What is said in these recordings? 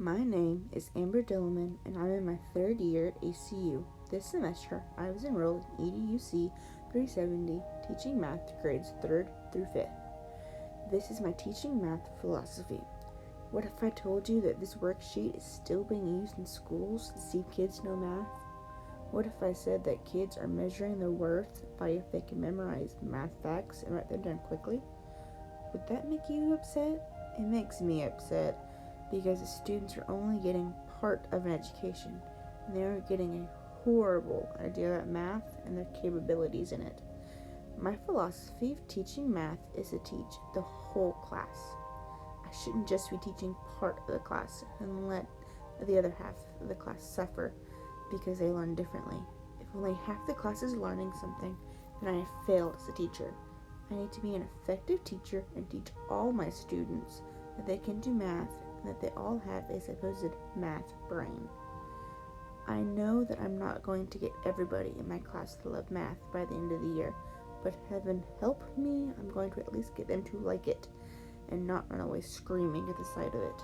My name is Amber Dillman, and I'm in my third year at ACU. This semester, I was enrolled in EDUC 370, teaching math to grades 3rd through 5th. This is my teaching math philosophy. What if I told you that this worksheet is still being used in schools to see kids know math? What if I said that kids are measuring their worth by if they can memorize math facts and write them down quickly? Would that make you upset? It makes me upset because the students are only getting part of an education, and they are getting a horrible idea about math and their capabilities in it. My philosophy of teaching math is to teach the whole class. I shouldn't just be teaching part of the class and let the other half of the class suffer because they learn differently. If only half the class is learning something, then I have failed as a teacher. I need to be an effective teacher and teach all my students that they can do math and that they all have a supposed math brain. I know that I'm not going to get everybody in my class to love math by the end of the year, but heaven help me, I'm going to at least get them to like it and not run away screaming at the sight of it.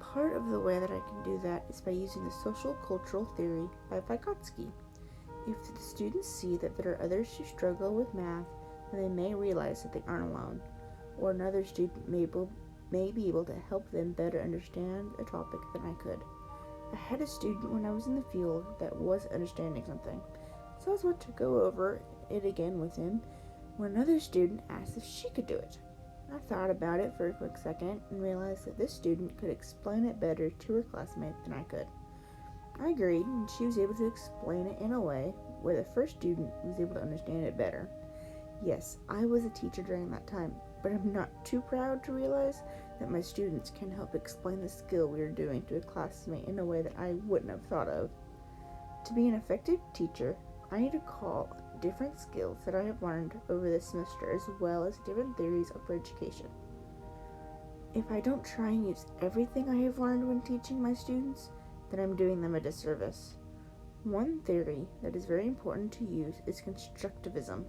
Part of the way that I can do that is by using the social cultural theory by Vygotsky. If the students see that there are others who struggle with math, then they may realize that they aren't alone, or another student may be able to help them better understand a topic than I could. I had a student when I was in the field that was understanding something, so I was about to go over it again with him when another student asked if she could do it. I thought about it for a quick second and realized that this student could explain it better to her classmate than I could. I agreed, and she was able to explain it in a way where the first student was able to understand it better. Yes, I was a teacher during that time, but I'm not too proud to realize that my students can help explain the skill we are doing to a classmate in a way that I wouldn't have thought of. To be an effective teacher, I need to call different skills that I have learned over this semester as well as different theories of education. If I don't try and use everything I have learned when teaching my students, then I'm doing them a disservice. One theory that is very important to use is constructivism,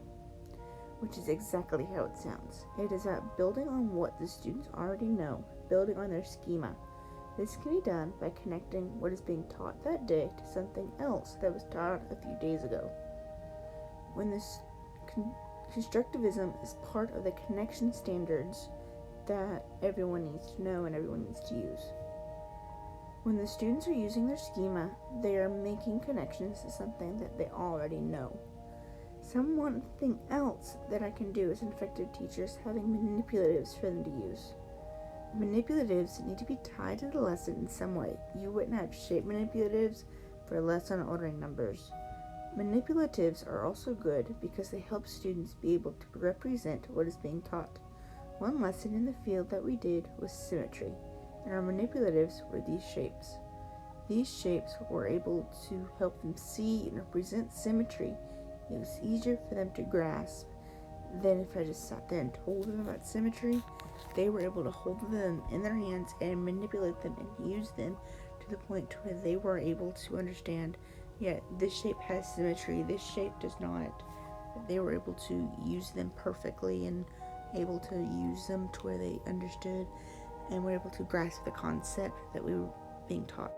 which is exactly how it sounds. It is about building on what the students already know, building on their schema. This can be done by connecting what is being taught that day to something else that was taught a few days ago. When this constructivism is part of the connection standards that everyone needs to know and everyone needs to use. When the students are using their schema, they are making connections to something that they already know. Something else that I can do as an effective teacher is having manipulatives for them to use. Manipulatives need to be tied to the lesson in some way. You wouldn't have shape manipulatives for a lesson ordering numbers. Manipulatives are also good because they help students be able to represent what is being taught. One lesson in the field that we did was symmetry, and our manipulatives were these shapes. These shapes were able to help them see and represent symmetry. It was easier for them to grasp than if I just sat there and told them about symmetry. They were able to hold them in their hands and manipulate them and use them to the point where they were able to understand, yeah, this shape has symmetry, this shape does not. They were able to use them perfectly and able to use them to where they understood and were able to grasp the concept that we were being taught.